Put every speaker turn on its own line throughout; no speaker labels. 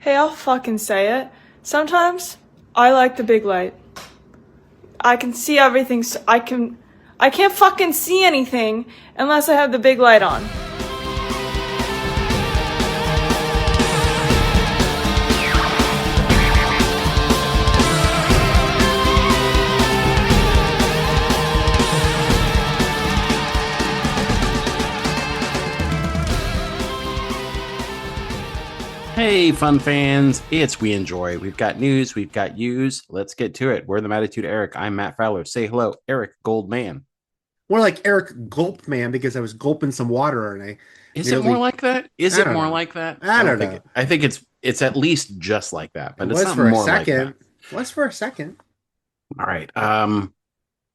Hey, I'll fucking say it. Sometimes I like the big light. I can see everything. I can't fucking see anything unless I have the big light on.
Hey, fun fans, it's We Enjoy. We've got news, we've got Use. Let's get to it. We're the Mattitude Eric. I'm Matt Fowler. Say hello, Eric Goldman.
More like Eric Gulp Man because I was gulping some water and I
Is it more
nearly,
like that? Is
I
it
don't
more
know.
like that? I
I
don't
don't
think
know.
it. I think it's at least just like that,
It
but it's
was
not
for a
more like that.
second. Was for a second.
All right.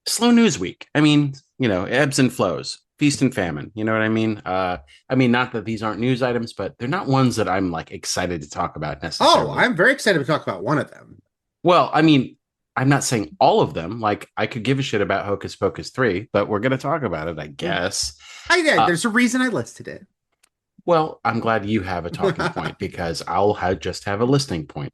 Slow news week. Ebbs and flows, feast and famine. You know what I mean? Not that these aren't news items, but they're not ones that I'm like excited to talk about
Oh,
necessarily.
I'm very excited to talk about one of them.
Well, I'm not saying all of them. Like, I could give a shit about Hocus Pocus 3, but we're going to talk about it, I
Mm.
guess.
Yeah,
Uh,
there's a reason I listed it.
well, I'm glad you have a talking point because just have a listening point.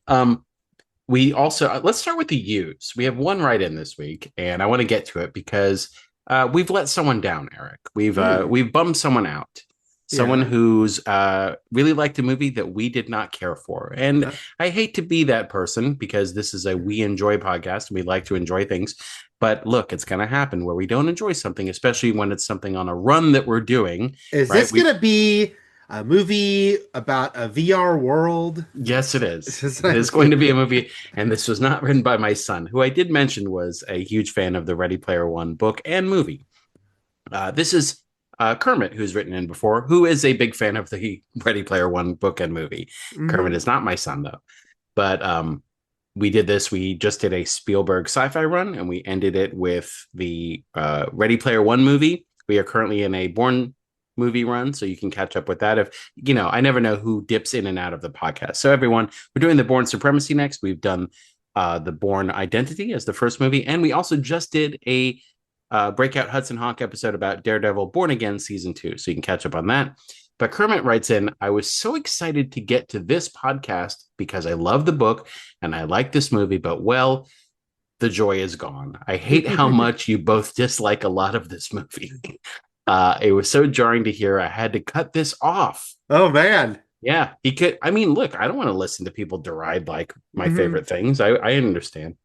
We also, let's start with the use. We have one right in this week, and I want to get to it because we've let someone down, Eric.
Mm,
We've bummed someone out. Someone
yeah.
who's really liked a movie that we did not care for. And
Uh,
I hate to be that person because this is a we enjoy podcast. We like to enjoy things. But look, it's going to happen where we don't enjoy something, especially when it's something on a run that we're doing,
is
right?
this gonna be a movie about a VR world?
Yes, it is.
Is
It is going to be a movie. And this was not written by my son, who I did mention was a huge fan of the Ready Player One book and movie. This is Kermit, who's written in before, who is a big fan of the Ready Player One book and movie. Kermit
Mhm.
is not my son, though. But we did this. We just did a Spielberg sci fi run, and we ended it with the Ready Player One movie. We are currently in a Bourne movie run, so you can catch up with that. I never know who dips in and out of the podcast. So, everyone, we're doing the Bourne Supremacy next. We've done the Bourne Identity as the first movie, and we also just did a breakout Hudson Hawk episode about Daredevil Born Again season 2. So you can catch up on that. But Kermit writes in, I was so excited to get to this podcast because I love the book and I like this movie, but well, the joy is gone. I hate how much you both dislike a lot of this movie. It was so jarring to hear I had to cut this off.
Oh man.
Yeah, he could. Look, I don't want to listen to people deride like my
Mhm.
favorite things. I understand.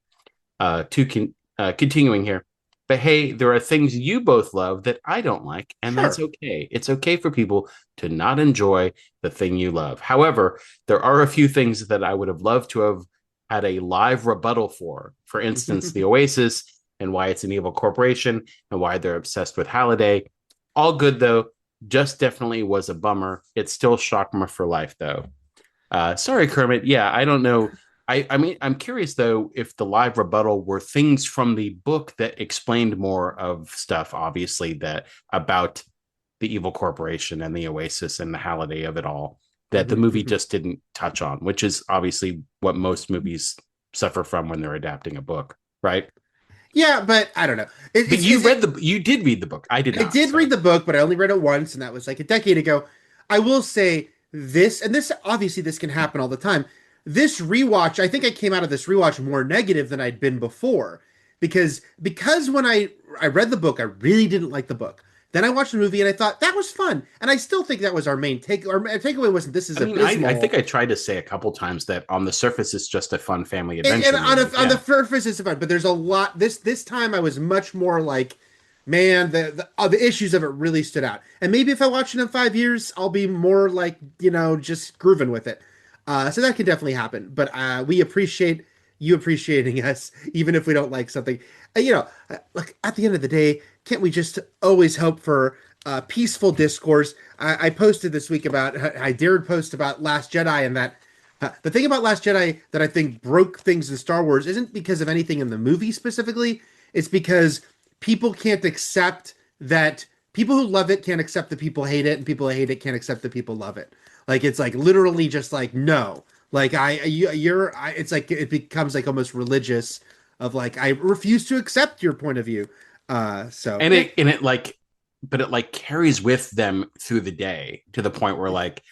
Continuing here. But hey, there are things you both love that I don't like, and that's
Sure.
okay. It's okay for people to not enjoy the thing you love. However, there are a few things that I would have loved to have had a live rebuttal for. For instance, the Oasis and why it's an evil corporation and why they're obsessed with Halliday. All good though. Just definitely was a bummer. It's still Shockma for life though. Sorry, Kermit. Yeah, I don't know. I'm curious though if the live rebuttal were things from the book that explained more of stuff, obviously that about the evil corporation and the Oasis and the Halliday of it all that the movie just didn't touch on, which is obviously what most movies suffer from when they're adapting a book, right?
Yeah, but I don't know.
But
Is it?
you did read the book. I did
I
not.
did
So
read the book, but I only read it once, and that was like a decade ago. I will say this, and this obviously this can happen all the time. This rewatch, I think I came out of this rewatch more negative than I'd been before, because when I read the book, I really didn't like the book. Then I watched the movie and I thought that was fun, and I still think that was our main take. Our takeaway wasn't this is
I think
abysmal.
I tried to say a couple times that on the surface it's just a fun family
And
adventure movie.
on the
Yeah.
surface it's fun, but there's a lot. This time I was much more like, man, the issues of it really stood out. And maybe if I watch it in 5 years, I'll be more like just grooving with it. So that can definitely happen. But we appreciate you appreciating us, even if we don't like something. Look, at the end of the day, can't we just always hope for peaceful discourse? I posted this week about I dared post about Last Jedi and that the thing about Last Jedi that I think broke things in Star Wars isn't because of anything in the movie specifically. It's because people can't accept that people who love it can't accept that people hate it, and people who hate it can't accept that people love it. Like it's like literally just like no, like it's like it becomes like almost religious of like I refuse to accept your point of view. So
and
yeah,
it like but it like carries with them through the day to the point where like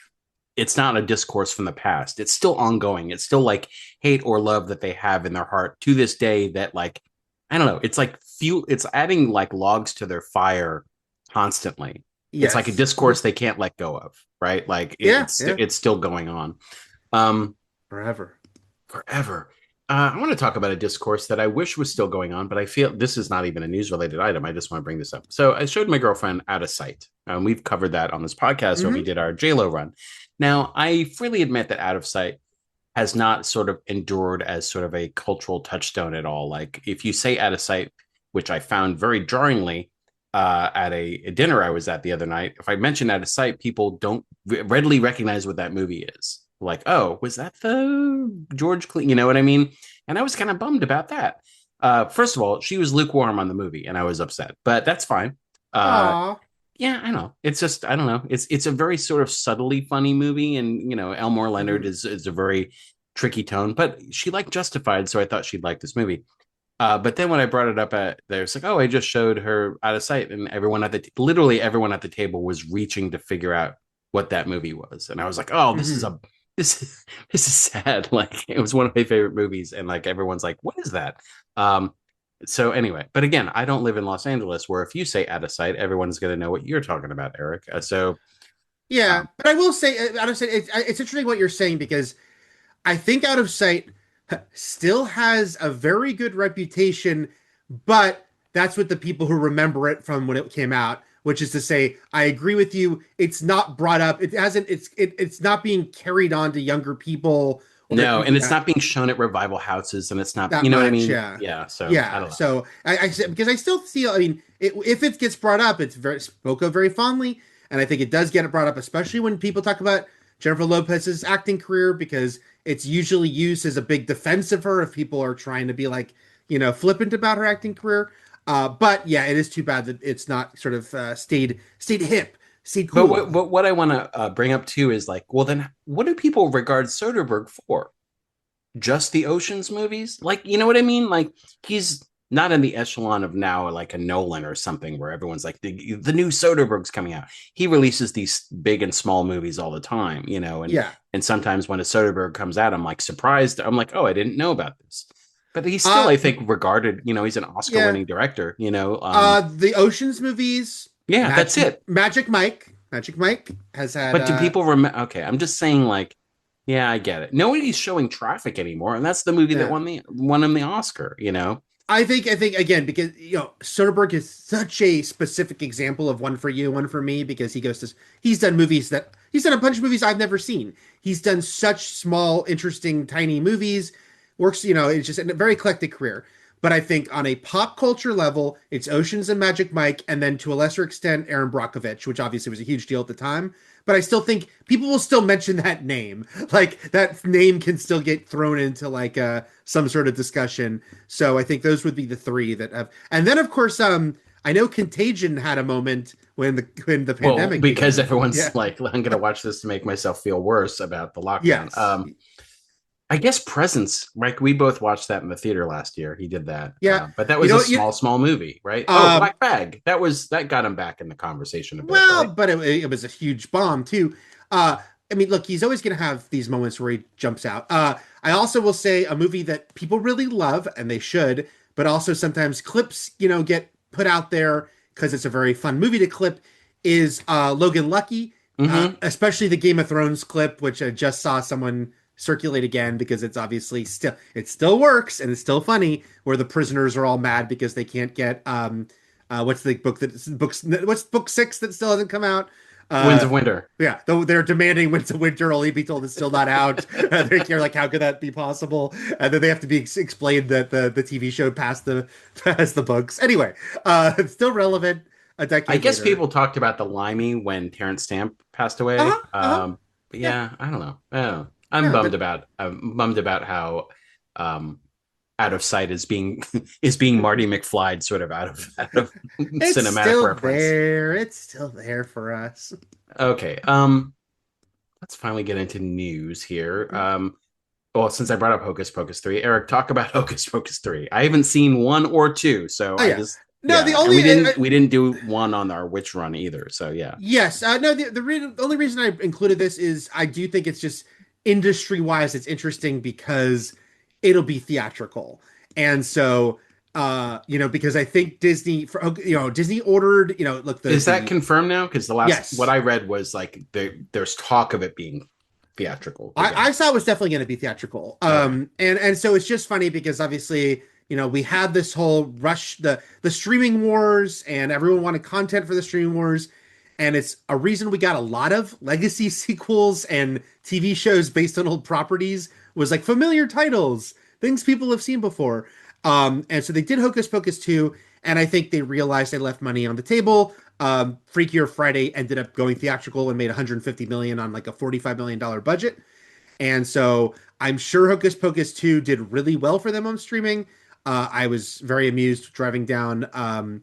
it's not a discourse from the past. It's still ongoing. It's still like hate or love that they have in their heart to this day that like, I don't know. It's like fuel. It's adding like logs to their fire constantly. It's like a
Yes.
discourse they can't let go of, right? Like
Yeah,
it's
yeah.
it's still going on. Um,
Forever.
forever. I want to talk about a discourse that I wish was still going on, but I feel this is not even a news related item. I just want to bring this up. So I showed my girlfriend Out of Sight. We've covered that on this podcast when we did our JLo run. Now, I freely admit that Out of Sight has not sort of endured as sort of a cultural touchstone at all. Like if you say Out of Sight, which I found very jarringly at a dinner I was at the other night, if I mention Out of Sight, people don't readily recognize what that movie is. Like, oh, was that the George Clooney? You know what I mean? And I was kind of bummed about that. First of all, she was lukewarm on the movie, and I was upset, but that's fine.
Aw.
Yeah, I know. It's just I don't know. It's a very sort of subtly funny movie, and you know, Elmore Leonard is a very tricky tone, but she liked Justified, so I thought she'd like this movie. But then when I brought it up there's like, oh, I just showed her Out of Sight, and everyone at literally everyone at the table was reaching to figure out what that movie was, and I was like, oh, this this is sad. Like it was one of my favorite movies, and like everyone's like, what is that? So anyway, but again, I don't live in Los Angeles, where if you say Out of Sight, everyone's going to know what you're talking about, Eric.
Yeah,
Um,
but I will say, Out of Sight, it's interesting what you're saying because I think Out of Sight still has a very good reputation, but that's what the people who remember it from when it came out, which is to say, I agree with you. It's not brought up. It hasn't. It's not being carried on to younger people or
no, and it's not being shown at revival houses, and it's not,
that
you know what I
much.
mean?
Yeah,
Yeah. So I
yeah.
don't know.
So I said because I still feel. I mean, if it gets brought up, it's very spoke of very fondly, and I think it does get it brought up, especially when people talk about Jennifer Lopez's acting career because it's usually used as a big defense of her if people are trying to be like, flippant about her acting career. But yeah, it is too bad that it's not sort of stayed hip, stayed
But
cool.
what I want to bring up too is like, well, then what do people regard Soderbergh for? Just the Ocean's movies? Like, you know what I mean? Like, he's not in the echelon of now like a Nolan or something where everyone's like the new Soderbergh's coming out. He releases these big and small movies all the time, you know,
Yeah.
and sometimes when a Soderbergh comes out, I'm like surprised. I'm like, oh, I didn't know about this. But he's still,
Uh,
I think, regarded, you know, he's an
yeah.
Oscar-winning director, you know.
The Ocean's movies,
Yeah, that's it.
Magic Mike has had
But do people remember? Okay, I'm just saying, like, yeah, I get it. Nobody's showing Traffic anymore, and that's the movie that
yeah.
won him the Oscar. You know,
I think again because Soderbergh is such a specific example of one for you, one for me because he's done a bunch of movies I've never seen. He's done such small, interesting, tiny movies. Works, it's just a very eclectic career. But I think on a pop culture level, it's Oceans and Magic Mike, and then to a lesser extent, Aaron Brockovich, which obviously was a huge deal at the time. But I still think people will still mention that name. Like that name can still get thrown into like some sort of discussion. So I think those would be the three that have. And then of course, I know Contagion had a moment when the
well,
pandemic
because
began.
everyone's
Yeah.
like, I'm going to watch this to make myself feel worse about the lockdown.
Yes.
I guess Presence, like we both watched that in the theater last year. He did that,
Yeah.
but that
You
was
know.
a small movie, right? Oh,
Um.
Black Bag. That got him back in the conversation a bit,
Well,
right?
but it was a huge bomb too. I mean, look, he's always going to have these moments where he jumps out. I also will say a movie that people really love, and they should, but also sometimes clips, get put out there because it's a very fun movie to clip, is Logan Lucky,
Mm-hmm.
especially the Game of Thrones clip, which I just saw someone circulate again because it's obviously it still works and it's still funny, where the prisoners are all mad because they can't get what's the what's book 6 that still hasn't come out?
Winds
Uh,
of Winter.
yeah, though they're demanding Winds of Winter, only be told it's still not out. They're like, how could that be possible? And then they have to be explained that the TV show passed the books. Anyway, it's still relevant a
I
decade
guess
later.
people talked about the Limey when Terrence Stamp passed away.
Uh-huh, uh-huh.
But
Yeah,
yeah, I don't know. Oh, I'm
yeah,
bummed
but
about how um, Out of Sight is being is being Marty McFly sort of out of
it's
cinematic
still
reference.
there. It's still there for us.
Okay, let's finally get into news here. Well, since I brought up Hocus Pocus 3, Eric, talk about Hocus Pocus 3. I haven't seen 1 or 2, so
Oh
I
yeah.
just
No, the
And
only
we didn't do one on our witch run either. So yeah.
yes, no, the only reason I included this is I do think it's just industry wise, it's interesting because it'll be theatrical, and so because I think Disney Disney ordered look
Is that
the
confirmed now? Because the last what
yes.
I read was like there's talk of it being theatrical again.
I saw it was definitely going to be theatrical.
Okay.
And so it's just funny because obviously, we had this whole rush, the streaming wars, and everyone wanted content for the streaming wars. And it's a reason we got a lot of legacy sequels and TV shows based on old properties was like familiar titles, things people have seen before. And so they did Hocus Pocus 2, and I think they realized they left money on the table. Freakier Friday ended up going theatrical and made 150 million on like a $45 million budget. And so I'm sure Hocus Pocus 2 did really well for them on streaming. I was very amused driving down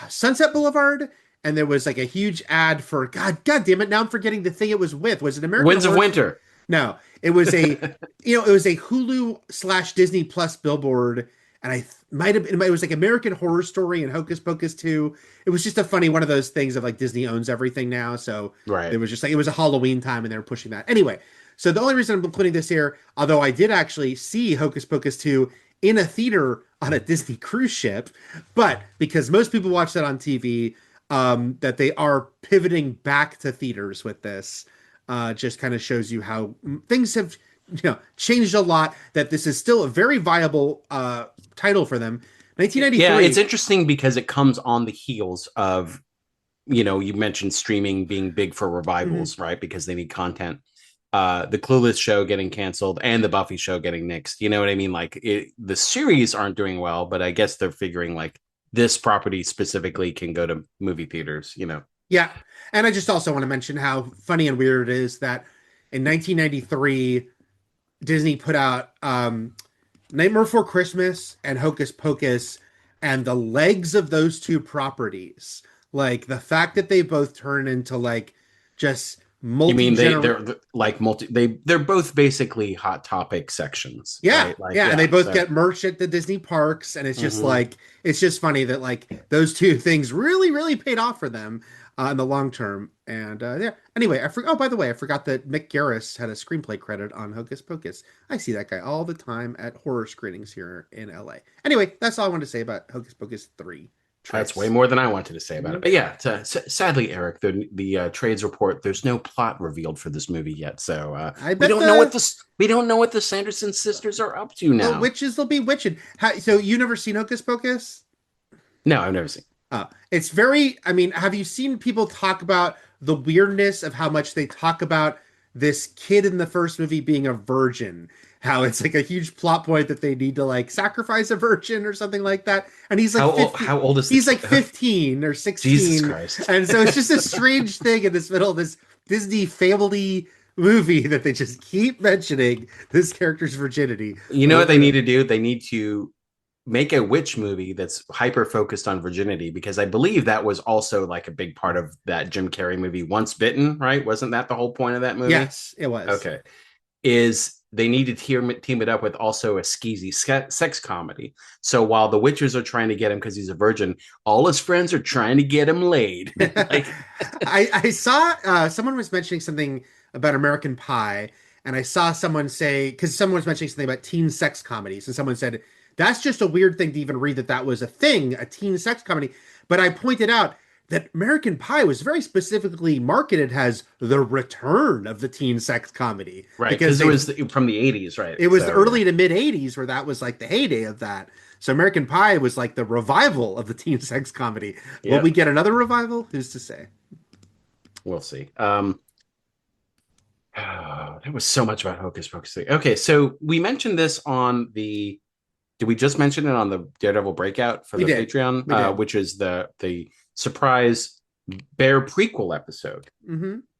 Sunset Boulevard, and there was like a huge ad for God damn it, now I'm forgetting the thing it was with. Was it American
Winds of
Horror?
Winter.
No, it was a it was a Hulu / Disney Plus billboard, and it was like American Horror Story and Hocus Pocus 2. It was just a funny one of those things of like Disney owns everything now, so
Right.
it was just like it was a Halloween time and they were pushing that. Anyway, so the only reason I'm including this here, although I did actually see Hocus Pocus 2 in a theater on a Disney cruise ship, but because most people watch that on TV, that they are pivoting back to theaters with this. Just kind of shows you how things have changed a lot, that this is still a very viable title for them. 1993.
Yeah, it's interesting because it comes on the heels of, you mentioned streaming being big for revivals, right? Because they need content. The Clueless show getting canceled and the Buffy show getting nixed. You know what I mean? Like the series aren't doing well, but I guess they're figuring like this property specifically can go to movie theaters,
Yeah. And I just also want to mention how funny and weird it is that in 1993, Disney put out Nightmare Before Christmas and Hocus Pocus, and the legs of those two properties, like the fact that they both turn into like just
You mean they're like they're both basically Hot Topic sections.
Yeah,
right? Like,
and they both get merch at the Disney parks, and it's just like it's just funny that like those two things really, really paid off for them in the long term. And yeah. Anyway, oh, by the way, I forgot that Mick Garris had a screenplay credit on Hocus Pocus. I see that guy all the time at horror screenings here in LA. Anyway, that's all I wanted to say about Hocus Pocus 3.
That's way more than I wanted to say about it. But yeah, sadly, Eric, the trades report, there's no plot revealed for this movie yet. So we don't know what the Sanderson sisters are up to now.
The witches will be witching. So you never seen Hocus Pocus?
No, I've never seen.
It's very. I mean, have you seen people talk about the weirdness of how much they talk about this kid in the first movie being a virgin? How it's like a huge plot point that they need to like sacrifice a virgin or something like that. And he's like,
how old is
he's like 15 or 16.
Jesus Christ.
And so it's just a strange thing in this middle of this Disney family movie that they just keep mentioning this character's virginity.
You know what they need to do? They need to make a witch movie that's hyper focused on virginity, because I believe that was also like a big part of that Jim Carrey movie Once Bitten, right? Wasn't that the whole point of that movie?
Yes, it was.
Okay. They need to team it up with also a skeezy sex comedy. So while the witches are trying to get him because he's a virgin, all his friends are trying to get him laid. Like,
I saw someone was mentioning something about American Pie, and I saw someone say, because someone was mentioning something about teen sex comedies, and someone said, that's just a weird thing to even read that was a thing, a teen sex comedy. But I pointed out that American Pie was very specifically marketed as the return of the teen sex comedy.
Right, because it was from the 80s, right?
It was the early to mid 80s where that was like the heyday of that. So American Pie was like the revival of the teen sex comedy. Yep. Will we get another revival? Who's to say?
We'll see. There was so much about Hocus Pocus. Okay, so we mentioned this on the... Did we just mention it on the Daredevil Breakout for the Patreon? Which is the surprise Bear prequel episode.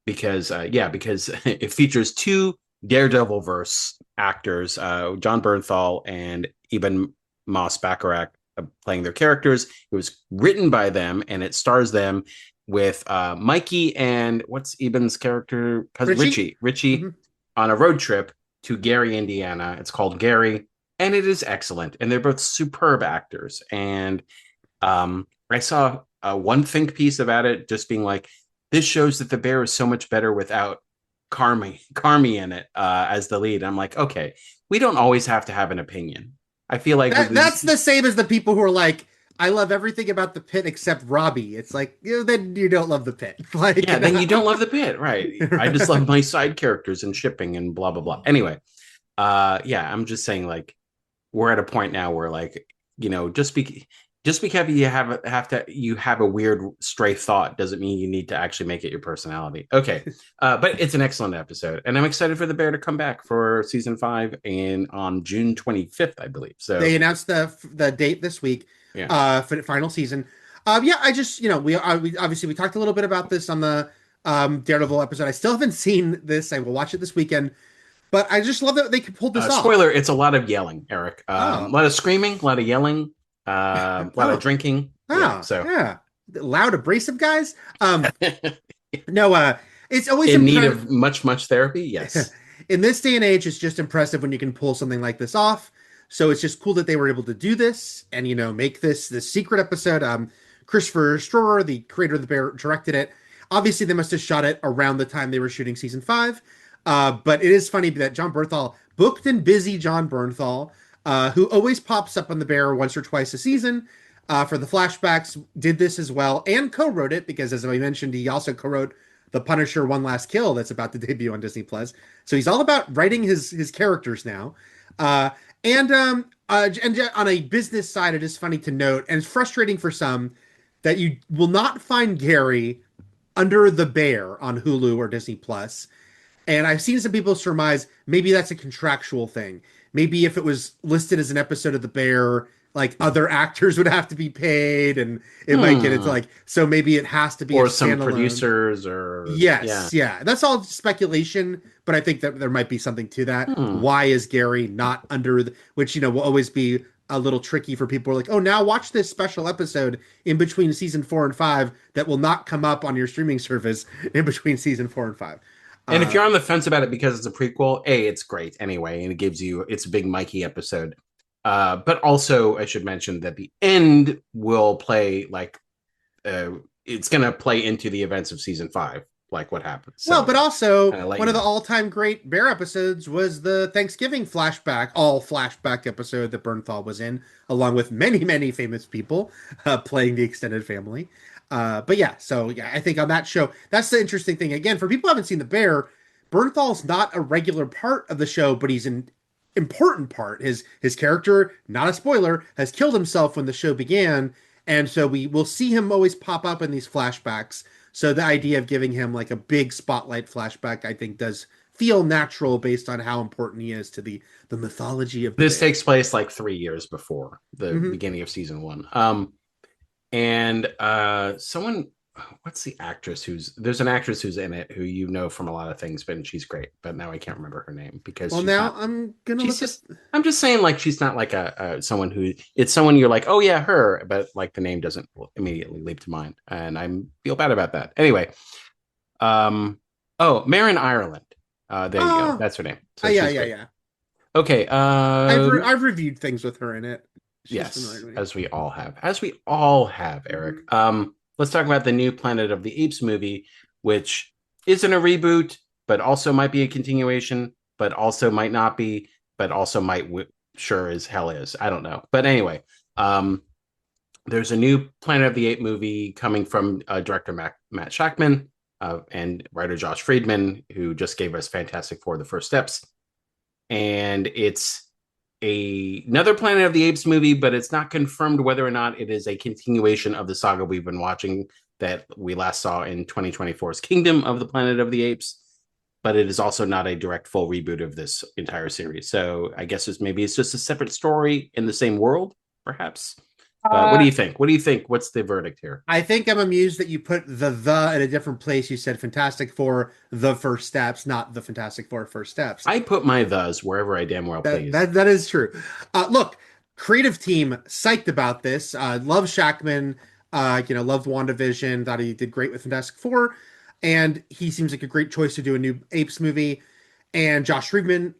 Because it features two Daredevil verse actors, John Bernthal and Eben Moss Bacharach, playing their characters. It was written by them, and it stars them with Mikey and what's Eben's character? Richie. On a road trip to Gary, Indiana. It's called Gary, and it is excellent. And they're both superb actors. And I saw one think piece about it just being like, this shows that the bear is so much better without Carmi in it as the lead. I'm like, okay, we don't always have to have an opinion. I feel like with
That's
these,
the same as the people who are like, I love everything about the pit except Robbie. It's like, then you don't love the pit. Like,
yeah, then you don't love the pit, right? I just love my side characters and shipping and blah blah blah. Anyway, yeah, I'm just saying like we're at a point now where like just because you have a weird stray thought doesn't mean you need to actually make it your personality. Okay, but it's an excellent episode, and I'm excited for the bear to come back for season 5 and on June 25th, I believe. So
they announced the date this week,
yeah,
for the final season. Yeah, I just we obviously we talked a little bit about this on the Daredevil episode. I still haven't seen this. I will watch it this weekend, but I just love that they could pull this off.
spoiler: it's a lot of yelling, Eric. A
Oh,
lot of screaming, a lot of yelling, a lot of
oh,
drinking. Yeah,
oh,
so
yeah, loud, abrasive guys. No, it's always
in need
impressive.
of much therapy. Yes.
In this day and age, it's just impressive when you can pull something like this off. So it's just cool that they were able to do this and make this secret episode. Christopher Storer, the creator of the Bear, directed it. Obviously, they must have shot it around the time they were shooting season 5. But it is funny that John Bernthal, booked and busy John Bernthal, who always pops up on the Bear once or twice a season for the flashbacks, did this as well and co-wrote it because, as I mentioned, he also co-wrote The Punisher: One Last Kill that's about to debut on Disney Plus. So he's all about writing his characters now. Uh, and on a business side, it is funny to note, and it's frustrating for some, that you will not find Gary under the Bear on Hulu or Disney Plus. And I've seen some people surmise maybe that's a contractual thing. Maybe if it was listed as an episode of The Bear, like other actors would have to be paid, and it might get into
Hmm.
like, so maybe it has to be a
Or some
standalone.
producers, or yeah.
Yes, yeah. That's all speculation, but I think that there might be something to that.
Hmm.
Why is Gary not under the, which, will always be a little tricky for people who are like, oh, now watch this special episode in between season 4 and 5 that will not come up on your streaming service in between season 4 and 5.
And if
Uh,
you're on the fence about it because it's a prequel, it's great anyway, and it's a big Mikey episode. But also, I should mention that the end will play like it's going to play into the events of season 5, like what happens.
well,
So
but also
let
one
you
of the
know.
all-time great Bear episodes was the Thanksgiving all flashback episode that Bernthal was in, along with many, many famous people playing the extended family. But yeah, so yeah, I think on that show, that's the interesting thing. Again, for people who haven't seen The Bear, Bernthal's not a regular part of the show, but he's an important part. His character, not a spoiler, has killed himself when the show began, and so we will see him always pop up in these flashbacks. So the idea of giving him like a big spotlight flashback, I think, does feel natural based on how important he is to the mythology of the
This
Bear.
takes place like 3 years before the
Mhm.
beginning of season 1. And someone, what's the actress there's an actress who's in it who from a lot of things, but she's great, but now I can't remember her name because
Well, now I'm gonna
she's
look at.
just I'm just saying, like, she's not like a someone who, it's someone you're like, oh yeah, her, but like the name doesn't immediately leap to mind, and I feel bad about that. Anyway, oh, Marin Ireland, there you go,
Oh,
that's her name. So
yeah,
she's
yeah,
great.
yeah.
Okay,
I've reviewed things with her in it. She's familiar
yes,
to me.
as we all have, Eric.
Mhm.
Let's talk about the new Planet of the Apes movie, which isn't a reboot, but also might be a continuation, but also might not be, but also might sure as hell is. I don't know, but anyway, um, there's a new Planet of the Apes movie coming from director Matt Shackman and writer Josh Friedman, who just gave us Fantastic Four: The First Steps, and it's another Planet of the Apes movie, but it's not confirmed whether or not it is a continuation of the saga we've been watching that we last saw in 2024's Kingdom of the Planet of the Apes. But it is also not a direct full reboot of this entire series. So I guess it's just a separate story in the same world, perhaps. But what do
Uh,
you think? What do you think? What's the verdict here?
I think I'm amused that you put the in a different place. You said Fantastic Four: The First Steps, not the Fantastic Four: First Steps.
I put my thes wherever I damn well
That
please.
that that is true. Look, creative team psyched about this. Love Shackman. Loved WandaVision. Thought he did great with Fantastic Four, and he seems like a great choice to do a new Apes movie. And Josh Friedman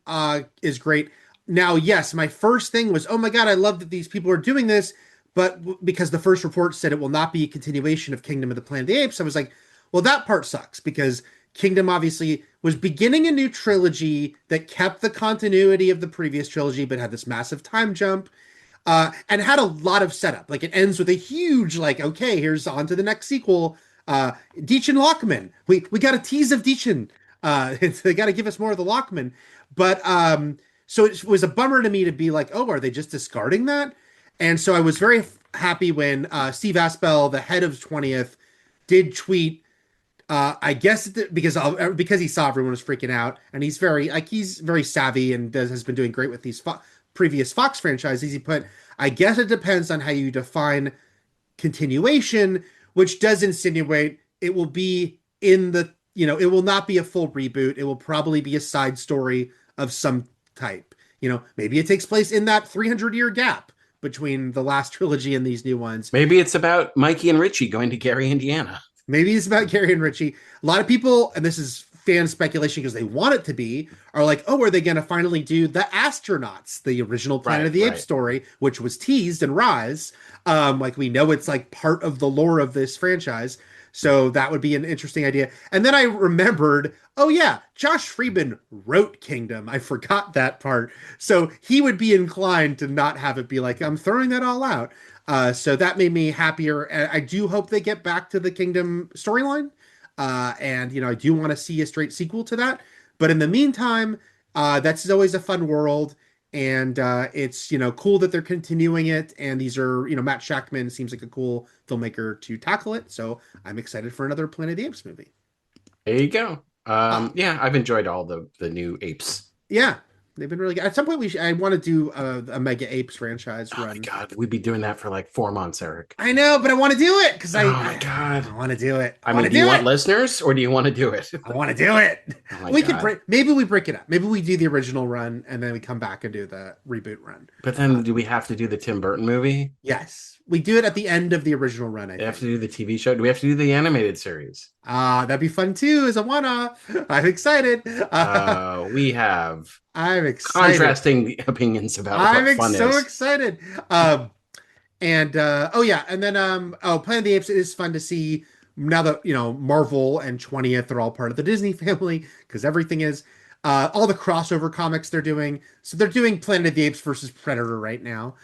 is great. Now, yes, my first thing was, oh my god, I love that these people are doing this, but because the first report said it will not be a continuation of Kingdom of the Planet of the Apes, I was like, well, that part sucks because Kingdom obviously was beginning a new trilogy that kept the continuity of the previous trilogy, but had this massive time jump, and had a lot of setup. Like it ends with a huge, like, okay, here's on to the next sequel. Deacon Lockman. We got a tease of Deacon. They got to give us more of the Lockman. But so it was a bummer to me to be like, oh, are they just discarding that? And so I was very happy when Steve Aspel, the head of 20th, did tweet. I guess because he saw everyone was freaking out, and he's very savvy and has been doing great with these previous Fox franchises. He put, I guess it depends on how you define continuation, which does insinuate it will be in the, it will not be a full reboot. It will probably be a side story of some type. Maybe it takes place in that 300-year gap between the last trilogy and these new ones.
Maybe it's about Mikey and Richie going to Gary, Indiana.
Maybe it's about Gary and Richie. A lot of people, and this is fan speculation because they want it to be, are like, oh, are they going to finally do the astronauts, the original Planet of the Apes story, which was teased in Rise? Like we know it's like part of the lore of this franchise. So that would be an interesting idea. And then I remembered, oh yeah, Josh Friedman wrote Kingdom. I forgot that part. So he would be inclined to not have it be like, I'm throwing that all out. So that made me happier. And I do hope they get back to the Kingdom storyline. And I do want to see a straight sequel to that. But in the meantime, that's always a fun world. And it's cool that they're continuing it, and these are Matt Shakman seems like a cool filmmaker to tackle it, so I'm excited for another Planet of the Apes movie.
There you go. Yeah, I've enjoyed all the new apes.
Yeah, they've been really good. At some point I want to do a Mega Apes franchise run.
Oh my god, we'd be doing that for like 4 months, Eric.
I know, but I want to do it because
oh my god,
I want to do it.
I mean, do you want listeners or do you want to do it?
I want to do it.
Oh
we could maybe we break it up. Maybe we do the original run and then we come back and do the reboot run.
But then do we have to do the Tim Burton movie?
Yes, we do it at the end of the original run. I think.
Have to do the TV show. Do we have to do the animated series?
That'd be fun too as a one-off. I'm excited.
We have.
I'm excited.
Contrasting opinions about what fun is.
I'm so excited. And then Planet of the Apes is fun to see now that Marvel and 20th are all part of the Disney family because everything is all the crossover comics they're doing. So they're doing Planet of the Apes versus Predator right now.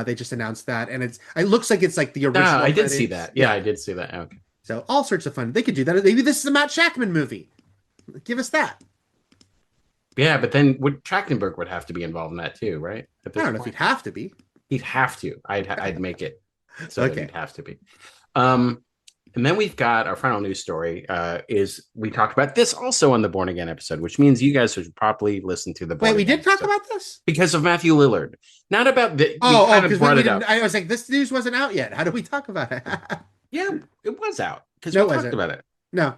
They just announced that, and it looks like it's like the original.
I did see that. Yeah, I did see that. Okay.
So all sorts of fun. They could do that. Maybe this is a Matt Shakman movie. Give us that.
Yeah, but then Trachtenberg would have to be involved in that too, right?
I don't know if he'd have to be.
He'd have to. I'd make it so
okay.
That he'd have to be. And then we've got our final news story. Is we talked about this also on the Born Again episode, which means you guys should probably listen to the.
Wait, we did talk about this
because of Matthew Lillard, not about the.
Because we didn't. I was like, this news wasn't out yet. How do we talk about it?
Yeah, it was out because we talked about it.
No.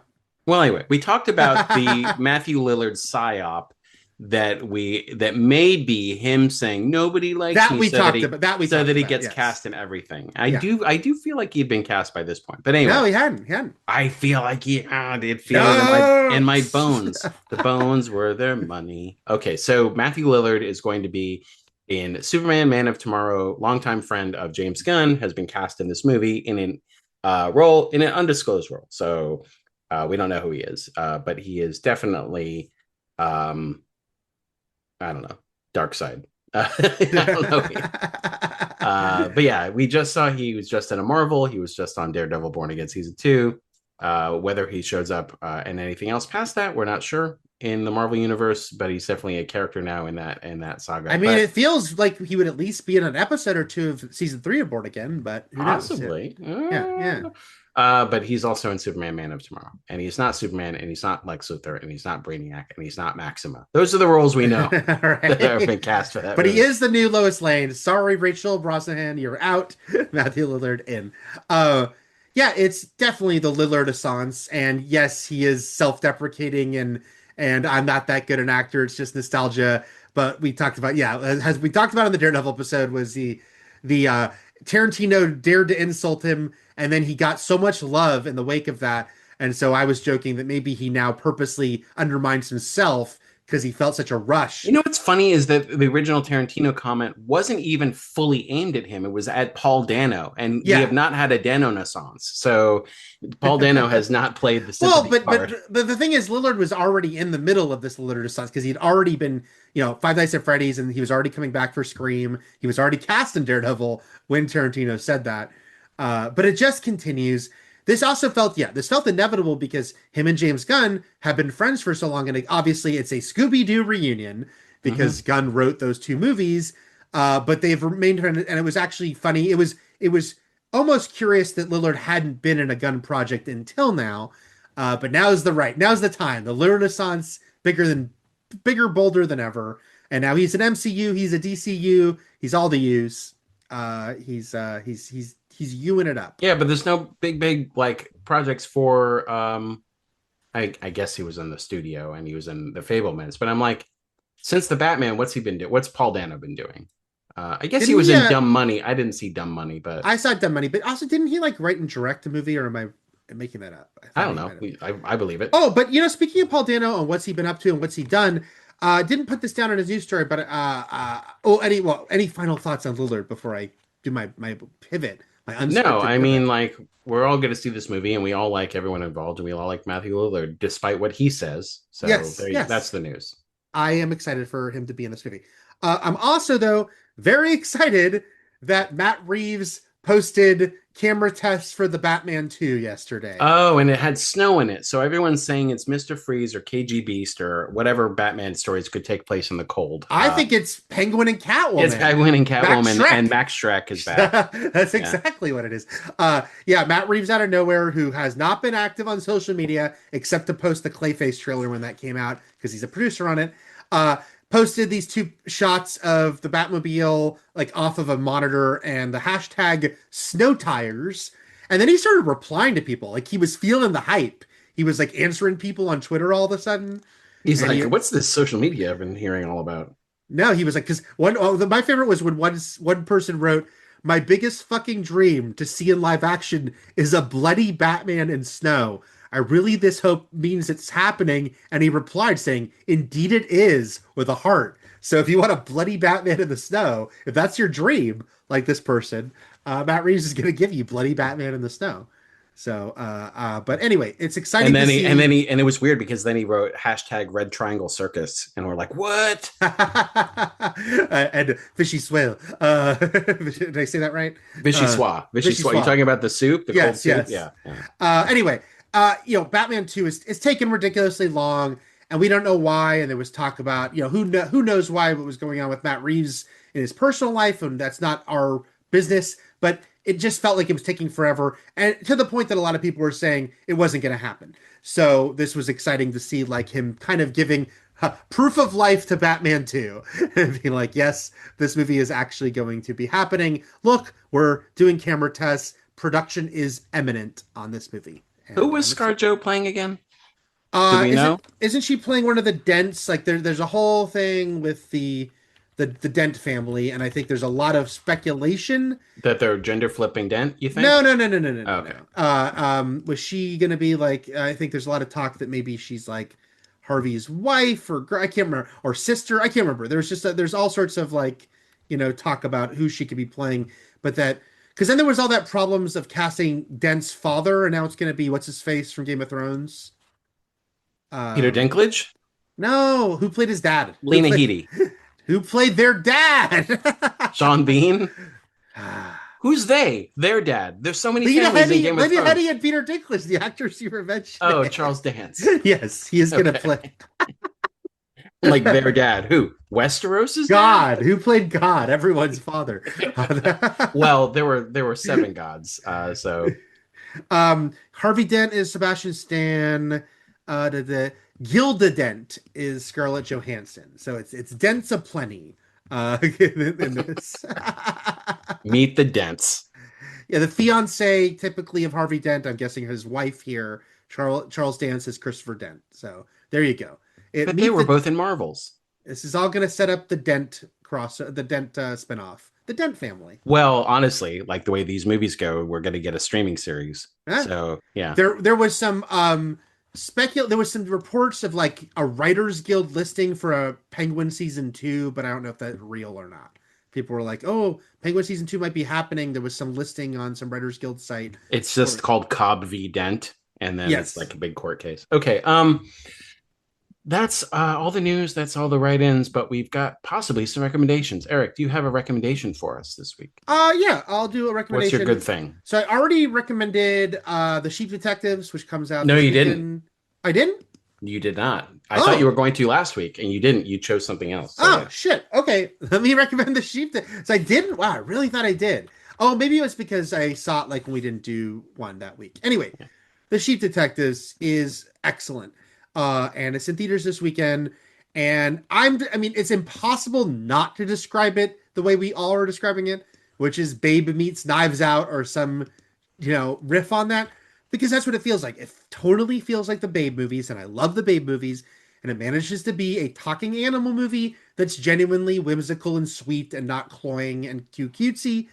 Well, anyway, we talked about the Matthew Lillard psyop that may be him saying nobody likes
that
me,
we
so
talked
that
about that we
so
talked
that he
about,
gets
yes.
cast in everything. I do feel like he'd been cast by this point, but anyway,
no, he hadn't.
I feel like he did feel it in my bones. The bones were their money. Okay, so Matthew Lillard is going to be in Superman, Man of Tomorrow. Longtime friend of James Gunn has been cast in this movie in an an undisclosed role. So we don't know who he is, but he is definitely. I don't know. Dark side. I don't know. But yeah, we just saw he was just in a Marvel. He was just on Daredevil Born Again season 2. Whether he shows up in anything else past that, we're not sure in the Marvel universe, but he's definitely a character now in that saga.
I mean, it feels like he would at least be in an episode or 2 of season 3 of Born Again, but who
possibly.
Knows? Yeah.
But he's also in Superman Man of Tomorrow. And he's not Superman, and he's not Lex Luthor, and he's not Brainiac, and he's not Maxima. Those are the roles we know
right.
that have been cast for that
But
movie.
he is the new Lois Lane. Sorry, Rachel Brosnahan, you're out. Matthew Lillard in. Yeah, it's definitely the Lillard-assance. And yes, he is self-deprecating, and I'm not that good an actor. It's just nostalgia. But we talked about, as we talked about in the Daredevil episode, was the Tarantino dared to insult him, and then he got so much love in the wake of that. And so I was joking that maybe he now purposely undermines himself because he felt such a rush.
You know what's funny is that the original Tarantino comment wasn't even fully aimed at him. It was at Paul Dano, and we have not had a Dano Renaissance. So Paul Dano has not played the sympathy card.
But the thing is, Lillard was already in the middle of this Lillard Renaissance because he'd already been, Five Nights at Freddy's, and he was already coming back for Scream. He was already cast in Daredevil when Tarantino said that. But it just continues. This also felt inevitable because him and James Gunn have been friends for so long, and obviously it's a Scooby-Doo reunion because Gunn wrote those two movies, but they've remained friends, and it was actually funny. It was almost curious that Lillard hadn't been in a Gunn project until now, but now's the time. The Lillard Renaissance, bigger, bolder than ever, and now he's an MCU, he's a DCU, he's all the U's. He's Uing it up.
Yeah, but there's no big like projects for I guess he was in the studio and he was in the Fablemans, but I'm like, since the Batman, what's he been doing? What's Paul Dano been doing? I guess he was in Dumb Money. I didn't see Dumb Money, but
I saw Dumb Money, but also didn't he like write and direct a movie, or am I making that up?
I don't know. I believe it.
Oh, but speaking of Paul Dano and what's he been up to and what's he done, didn't put this down in his news story, but any final thoughts on Lillard before I do my pivot?
No, I mean, like, we're all going to see this movie, and we all like everyone involved, and we all like Matthew Lillard, despite what he says. So
yes.
That's the news.
I am excited for him to be in this movie. I'm also, though, very excited that Matt Reeves posted camera tests for the Batman 2 yesterday.
Oh, and it had snow in it. So everyone's saying it's Mr. Freeze or KG Beast or whatever Batman stories could take place in the cold.
I think it's Penguin and Catwoman.
It's Penguin and Catwoman, and Max Schreck is back.
That's exactly what it is. Matt Reeves out of nowhere, who has not been active on social media except to post the Clayface trailer when that came out because he's a producer on it. Posted these two shots of the Batmobile like off of a monitor and the hashtag snow tires. And then he started replying to people. Like he was feeling the hype. He was like answering people on Twitter all of a sudden.
He's like, what's this social media I've been hearing all about?
No, he was like, because my favorite was when one person wrote, "My biggest fucking dream to see in live action is a bloody Batman in snow. I really this hope means it's happening." And he replied saying, "Indeed it is," with a heart. So if you want a bloody Batman in the snow, if that's your dream, like this person, Matt Reeves is going to give you bloody Batman in the snow. So, but anyway, it's exciting.
And then it was weird because then he wrote hashtag Red Triangle Circus, and we're like, what?
And Fishy Swale. Did I say that right?
Vichyssoise. Vichyssoise. You're talking about the soup? The cold soup?
Yes. Yeah. Anyway, Batman 2 is taking ridiculously long, and we don't know why. And there was talk about, who knows why, what was going on with Matt Reeves in his personal life, and that's not our business. But it just felt like it was taking forever, and to the point that a lot of people were saying it wasn't going to happen. So this was exciting to see, like, him kind of giving proof of life to Batman 2 and being like, yes, this movie is actually going to be happening. Look, we're doing camera tests. Production is imminent on this movie. And
who was ScarJo playing again?
Do we know? Isn't she playing one of the Dents? Like there's a whole thing with the Dent family, and I think there's a lot of speculation
that they're gender flipping Dent. You think?
No.
Okay.
No. Was she gonna be like? I think there's a lot of talk that maybe she's like Harvey's wife or I can't remember, or sister. I can't remember. There's all sorts of like talk about who she could be playing, but that because then there was all that problems of casting Dent's father, and now it's gonna be what's his face from Game of Thrones.
Peter Dinklage?
No, who played his dad?
Lena Headey.
Who played their dad?
Sean Bean? Who's they? Their dad. There's so many families in Game of Thrones.
Lena Headey and Peter Dinklage, the actors you were mentioning.
Oh, Charles Dance.
Yes, he is going to play.
Like their dad. Who? Westeros'
God.
dad?
Who played God? Everyone's father.
Well, there were 7 gods. So
Harvey Dent is Sebastian Stan. The Gilda Dent is Scarlett Johansson. So it's Dents aplenty in this.
Meet the Dents.
Yeah, the fiance typically of Harvey Dent, I'm guessing his wife here, Charles Dance, is Christopher Dent. So there you go.
But they were both in Marvels.
This is all going to set up the Dent spinoff, the Dent family.
Well, honestly, like the way these movies go, we're going to get a streaming series. So yeah,
there was some There was some reports of like a Writers Guild listing for a Penguin season 2, but I don't know if that's real or not. People were like, "Oh, Penguin season 2 might be happening." There was some listing on some Writers Guild site.
It's just called Cobb v. Dent, and then it's
Yes.
like a big court case. Okay, that's all the news. That's all the write-ins, but we've got possibly some recommendations. Eric, do you have a recommendation for us this week?
Yeah, I'll do a
What's
recommendation.
your good thing?
So I already recommended The Sheep Detectives, which comes out
No,
this
you
weekend.
didn't.
I didn't?
You did not. I
Oh.
thought you were going to last week, and you didn't. You chose something else. So
Oh,
yeah.
shit. Okay, let me recommend The Sheep So I didn't? Wow, I really thought I did. Oh, maybe it was because I saw it like when we didn't do one that week. Anyway, The Sheep Detectives is excellent. And it's in theaters this weekend. And I mean, it's impossible not to describe it the way we all are describing it, which is Babe meets Knives Out or some, riff on that, because that's what it feels like. It totally feels like the Babe movies, and I love the Babe movies, and it manages to be a talking animal movie that's genuinely whimsical and sweet and not cloying and cutesy.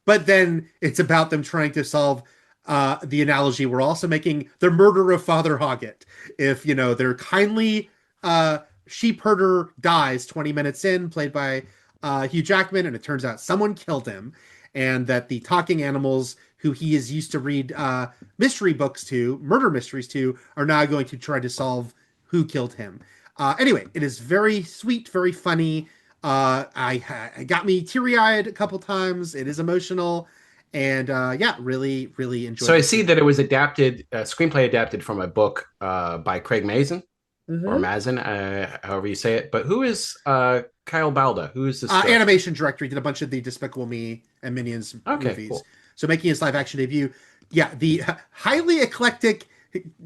But then it's about them trying to solve the analogy we're also making, the murder of Father Hoggett. If, their kindly sheep herder dies 20 minutes in, played by Hugh Jackman, and it turns out someone killed him, and that the talking animals who he is used to read mystery books to, murder mysteries to, are now going to try to solve who killed him. Anyway, it is very sweet, very funny. It got me teary-eyed a couple times. It is emotional, and really, really enjoyed.
So I see that it was adapted, screenplay adapted from a book by Craig Mazin, or Mazin, however you say it. But who is Kyle Balda? Who is this?
Animation director. He did a bunch of the Despicable Me and Minions movies. Cool. So making his live action debut. Yeah, the highly eclectic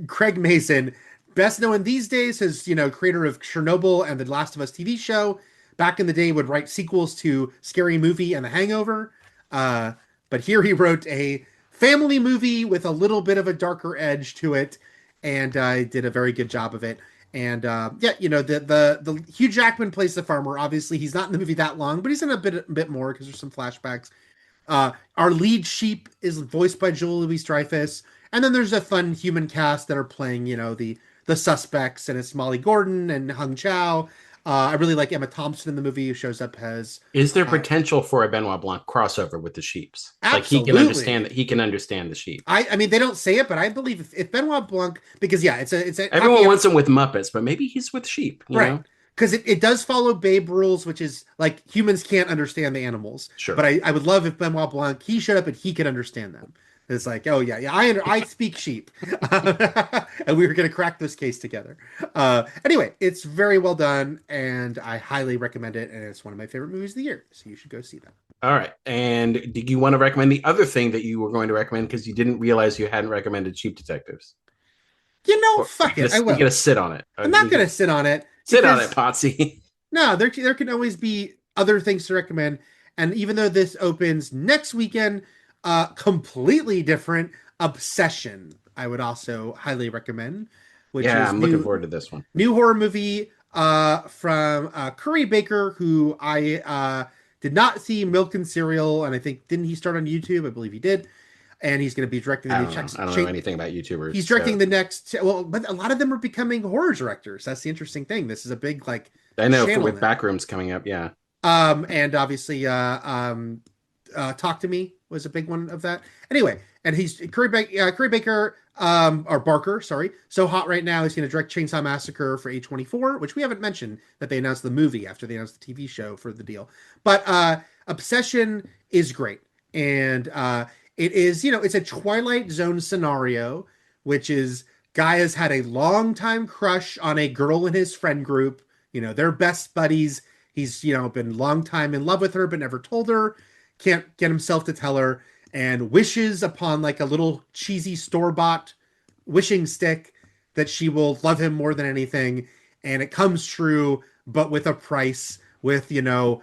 Craig Mazin, best known these days as, creator of Chernobyl and the Last of Us TV show. Back in the day would write sequels to Scary Movie and The Hangover. But here he wrote a family movie with a little bit of a darker edge to it, and did a very good job of it. And the Hugh Jackman plays the farmer. Obviously, he's not in the movie that long, but he's in a bit more because there's some flashbacks. Our lead sheep is voiced by Joel Louis-Dreyfus, and then there's a fun human cast that are playing, the suspects, and it's Molly Gordon and Hung Chow. I really like Emma Thompson in the movie, who shows up as.
Is there potential for a Benoit Blanc crossover with the sheeps?
Absolutely.
Like he can understand the sheep.
I mean, they don't say it, but I believe if Benoit Blanc, because it's a
everyone wants him with Muppets, but maybe he's with sheep, right?
Because it does follow Babe rules, which is like humans can't understand the animals.
Sure.
But I would love if Benoit Blanc, he showed up and he could understand them. It's like, oh yeah, I speak sheep, and we were gonna crack this case together. Anyway, it's very well done, and I highly recommend it. And it's one of my favorite movies of the year, so you should go see that.
All right. And do you want to recommend the other thing that you were going to recommend because you didn't realize you hadn't recommended Sheep Detectives?
Fuck it. I will.
You're gonna sit on it.
I'm not gonna sit on it.
Sit on it, Potsy.
No, there can always be other things to recommend. And even though this opens next weekend, completely different, Obsession, I would also highly recommend.
I'm looking forward to this one.
New horror movie from Curry Baker, who I did not see Milk and Cereal, and I think didn't he start on YouTube? I believe he did. And he's going to be directing the new
I don't know anything about YouTubers.
He's directing the next. Well, but a lot of them are becoming horror directors. That's the interesting thing. This is a big
I know with Backrooms coming up. Yeah.
And obviously, Talk to Me was a big one of that. Anyway, and he's Curry Baker, or Barker, sorry. So hot right now. He's going to direct Chainsaw Massacre for A24, which we haven't mentioned that they announced the movie after they announced the TV show for the deal. But Obsession is great, and it is, it's a Twilight Zone scenario, which is guy has had a long time crush on a girl in his friend group. They're best buddies. He's, been long time in love with her, but never told her. Can't get himself to tell her, and wishes upon like a little cheesy store-bought wishing stick that she will love him more than anything. And it comes true, but with a price, with, an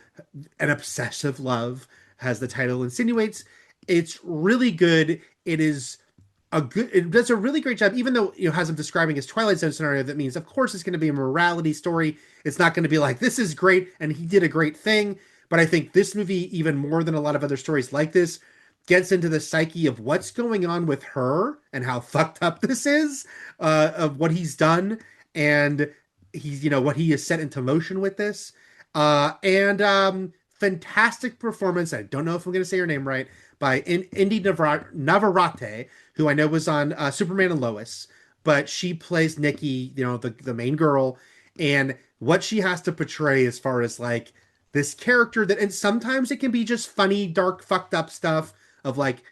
obsessive love, as the title insinuates. It's really good. It does a really great job, even though has him describing his Twilight Zone scenario. That means, of course, it's going to be a morality story. It's not going to be like, this is great and he did a great thing. But I think this movie, even more than a lot of other stories like this, gets into the psyche of what's going on with her and how fucked up this is, of what he's done, and he's, what he has set into motion with this. And fantastic performance. I don't know if I'm going to say her name right, by Indy Navarrete, who I know was on Superman and Lois, but she plays Nikki, the main girl, and what she has to portray as far as like this character that, and sometimes it can be just funny, dark, fucked up stuff of like,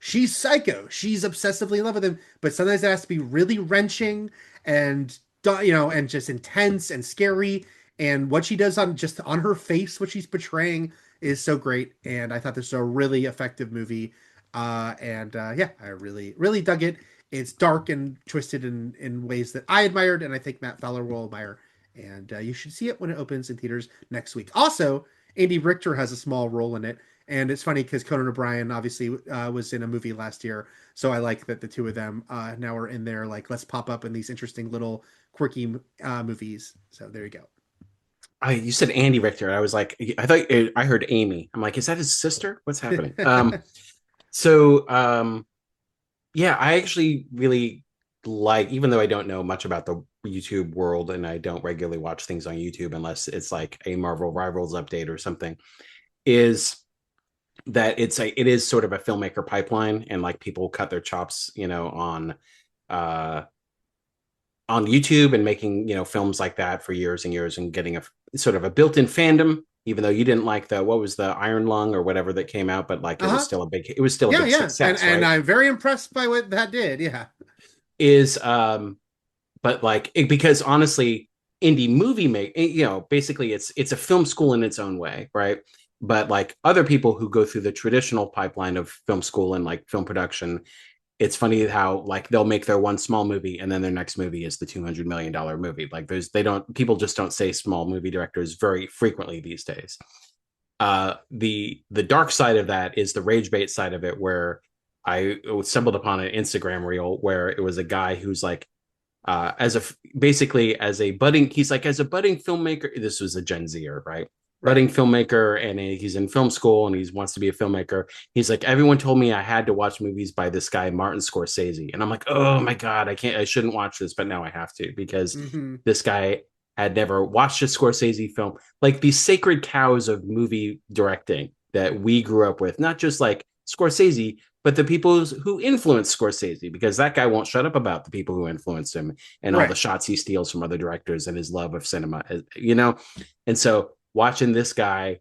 she's psycho, she's obsessively in love with him, but sometimes it has to be really wrenching and, and just intense and scary. And what she does on her face, what she's portraying is so great. And I thought this was a really effective movie. Yeah, I really, really dug it. It's dark and twisted in ways that I admired, and I think Matt Fowler will admire. And you should see it when it opens in theaters next week. Also, Andy Richter has a small role in it. And it's funny because Conan O'Brien obviously was in a movie last year. So I like that the two of them now are in there. Like, let's pop up in these interesting little quirky movies. So there you go.
You said Andy Richter. I was like, I heard Amy. I'm like, is that his sister? What's happening? Yeah, I actually really like, even though I don't know much about the YouTube world and I don't regularly watch things on YouTube unless it's like a Marvel Rivals update or something, is that it is sort of a filmmaker pipeline, and like people cut their chops, on YouTube and making, films like that for years and years and getting a sort of a built-in fandom, even though you didn't like what was the Iron Lung or whatever that came out, but like it was still a big success.
And I'm very impressed by what that did. Yeah.
But like, because honestly, indie movie basically it's a film school in its own way, right? But like other people who go through the traditional pipeline of film school and like film production, it's funny how like they'll make their one small movie and then their next movie is the $200 million movie. Like people just don't say small movie directors very frequently these days. The dark side of that is the rage bait side of it, where I stumbled upon an Instagram reel where it was a guy who's like, as a budding filmmaker. This was a Gen Zer, right? Budding filmmaker, and he's in film school and he wants to be a filmmaker. He's like, everyone told me I had to watch movies by this guy Martin Scorsese, and I'm like, oh my god, I shouldn't watch this, but now I have to, because this guy had never watched a Scorsese film, like these sacred cows of movie directing that we grew up with, not just like Scorsese, but the people who influenced Scorsese, because that guy won't shut up about the people who influenced him and all the shots he steals from other directors and his love of cinema, and so watching this guy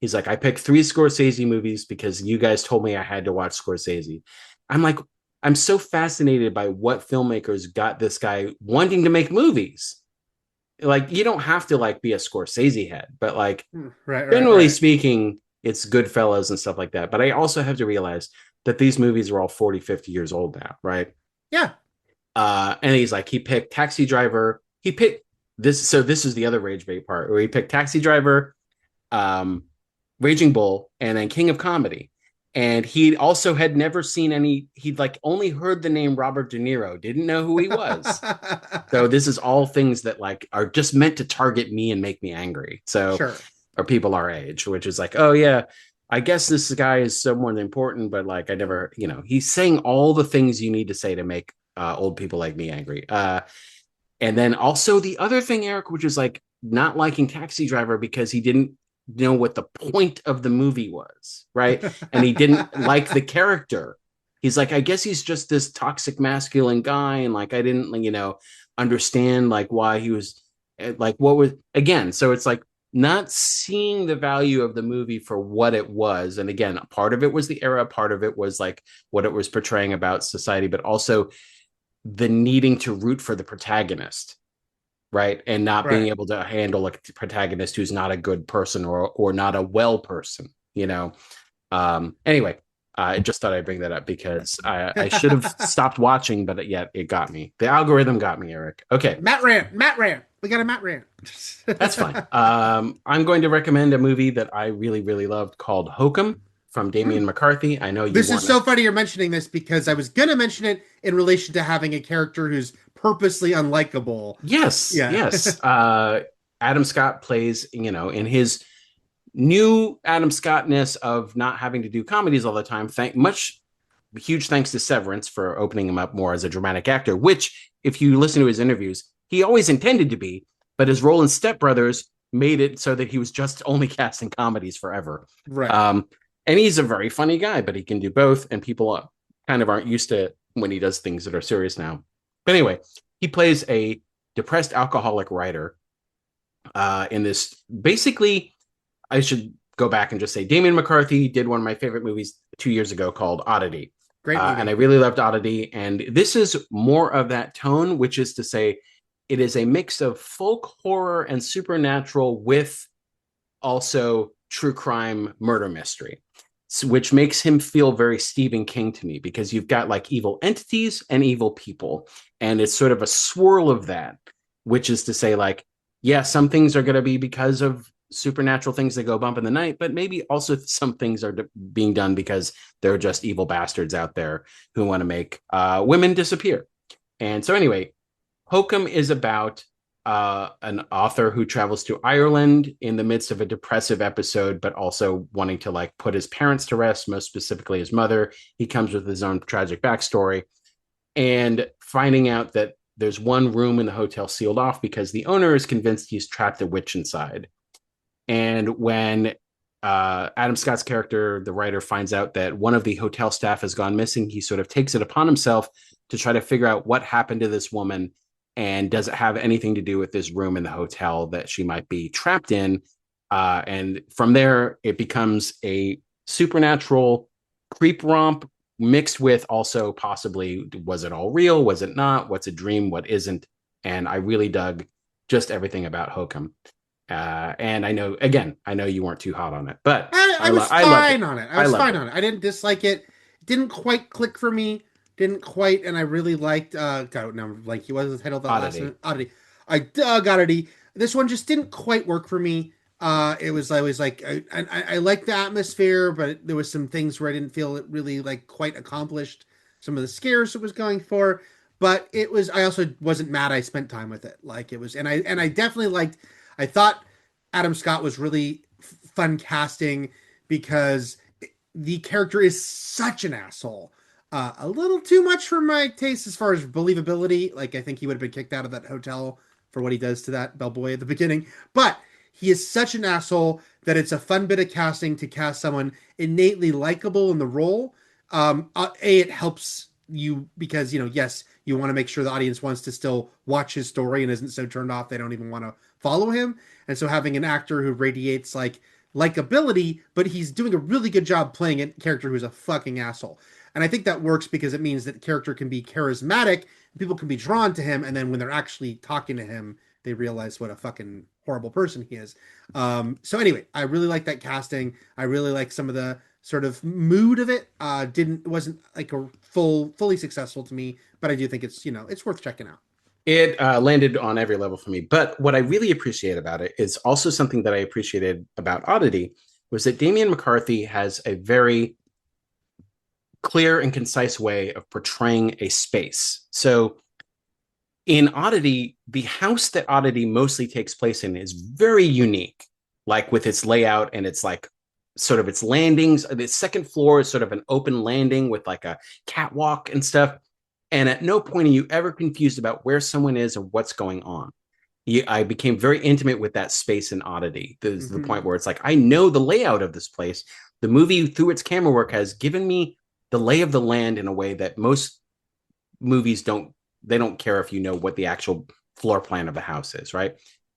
he's like, I picked 3 Scorsese movies because you guys told me I had to watch Scorsese. I'm like, I'm so fascinated by what filmmakers got this guy wanting to make movies. Like, you don't have to like be a Scorsese head, but like generally speaking, it's Goodfellas and stuff like that. But I also have to realize that these movies are all 40, 50 years old now, right?
Yeah.
And he's like, he picked Taxi Driver. He picked this. So this is the other rage bait part where he picked Taxi Driver, Raging Bull, and then King of Comedy. And he also had never seen he'd like only heard the name Robert De Niro, didn't know who he was. So this is all things that like are just meant to target me and make me angry. So, or people our age, which is like, oh yeah, I guess this guy is someone important, but like I never, he's saying all the things you need to say to make old people like me angry. And then also the other thing, Eric, which is like not liking Taxi Driver because he didn't know what the point of the movie was, right? And he didn't like the character. He's like, I guess he's just this toxic masculine guy, and like I didn't understand like why he was like what was again. So it's like not seeing the value of the movie for what it was. And again, part of it was the era, part of it was like what it was portraying about society, but also the needing to root for the protagonist, right? And not being able to handle a protagonist who's not a good person or not a well person, Anyway, I just thought I'd bring that up because I should have stopped watching, but yet it got me. The algorithm got me, Eric. Okay.
Matt rant. We got a Matt rant.
That's fine. I'm going to recommend a movie that I really, really loved called Hokum from Damian McCarthy. I know you.
This is so funny you're mentioning this because I was going to mention it in relation to having a character who's purposely unlikable.
Yes. Yes. Adam Scott plays, in his new Adam Scott-ness of not having to do comedies all the time. Huge thanks to Severance for opening him up more as a dramatic actor, which, if you listen to his interviews, he always intended to be, but his role in Step Brothers made it so that he was just only casting comedies forever.
Right.
And he's a very funny guy, but he can do both, and people kind of aren't used to it when he does things that are serious now. But anyway, he plays a depressed alcoholic writer in this. Basically, I should go back and just say Damien McCarthy did one of my favorite movies 2 years ago called Oddity.
Great movie.
And I really loved Oddity. And this is more of that tone, which is to say, it is a mix of folk horror and supernatural with also true crime murder mystery, which makes him feel very Stephen King to me, because you've got like evil entities and evil people. And it's sort of a swirl of that, which is to say, like, yeah, some things are going to be because of supernatural things that go bump in the night, but maybe also some things are being done because there are just evil bastards out there who want to make women disappear. And so anyway, Hokum is about an author who travels to Ireland in the midst of a depressive episode, but also wanting to like put his parents to rest, most specifically his mother. He comes with his own tragic backstory and finding out that there's one room in the hotel sealed off because the owner is convinced he's trapped a witch inside. And when Adam Scott's character, the writer, finds out that one of the hotel staff has gone missing, he sort of takes it upon himself to try to figure out what happened to this woman, and does it have anything to do with this room in the hotel that she might be trapped in. And from there, it becomes a supernatural creep romp mixed with also possibly, was it all real? Was it not? What's a dream? What isn't? And I really dug just everything about Hokum. And I know you weren't too hot on it, but
I was fine on it. I was fine on it. I didn't dislike it. It didn't quite click for me. Didn't quite, and I really liked. God, no, like he was the title of the last one. Oddity. I dug Oddity. This one just didn't quite work for me. I was like, I liked the atmosphere, but there was some things where I didn't feel it really like quite accomplished some of the scares it was going for. But it was. I also wasn't mad. I spent time with it. Like it was, and I definitely liked. I thought Adam Scott was really fun casting because the character is such an asshole. A little too much for my taste as far as believability. Like, I think he would have been kicked out of that hotel for what he does to that bellboy at the beginning. But he is such an asshole that it's a fun bit of casting to cast someone innately likable in the role. It helps you because, yes, you want to make sure the audience wants to still watch his story and isn't so turned off they don't even want to follow him. And so having an actor who radiates like likability, but he's doing a really good job playing a character who's a fucking asshole. And I think that works because it means that the character can be charismatic, people can be drawn to him, and then when they're actually talking to him, they realize what a fucking horrible person he is. So anyway, I really like that casting. I really like some of the sort of mood of it. Wasn't like a fully successful to me, but I do think it's worth checking out.
It landed on every level for me. But what I really appreciate about it is also something that I appreciated about Oddity was that Damien McCarthy has a very clear and concise way of portraying a space. So in Oddity, the house that Oddity mostly takes place in is very unique, like with its layout and its like sort of its landings. The second floor is sort of an open landing with like a catwalk and stuff. And at no point are you ever confused about where someone is or what's going on. I became very intimate with that space in Oddity. There's the point where it's like, I know the layout of this place. The movie, through its camera work, has given me the lay of the land in a way that most movies don't. They don't care if you know what the actual floor plan of the house is, right?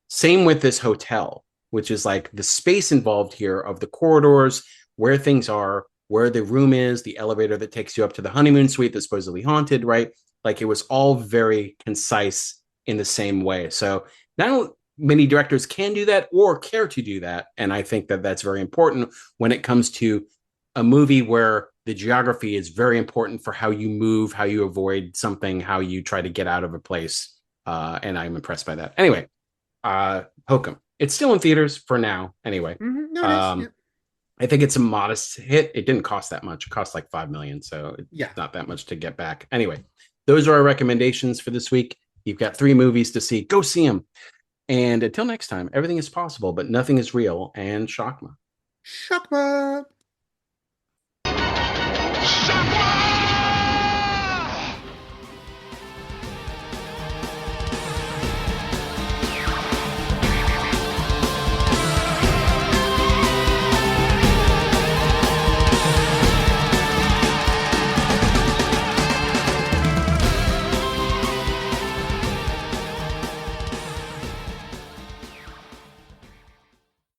Same with this hotel, which is like the space involved here of the corridors, where things are, where the room is, the elevator that takes you up to the honeymoon suite that's supposedly haunted, right? Like it was all very concise in the same way. So not many directors can do that or care to do that. And I think that that's very important when it comes to a movie where the geography is very important for how you move, how you avoid something, how you try to get out of a place. And I'm impressed by that. Anyway, Hokum. It's still in theaters for now. Anyway, I think it's a modest hit. It didn't cost that much. It cost like $5 million. So it's not that much to get back. Anyway, those are our recommendations for this week. You've got 3 movies to see. Go see them. And until next time, everything is possible, but nothing is real. And Shakma.
Shakma.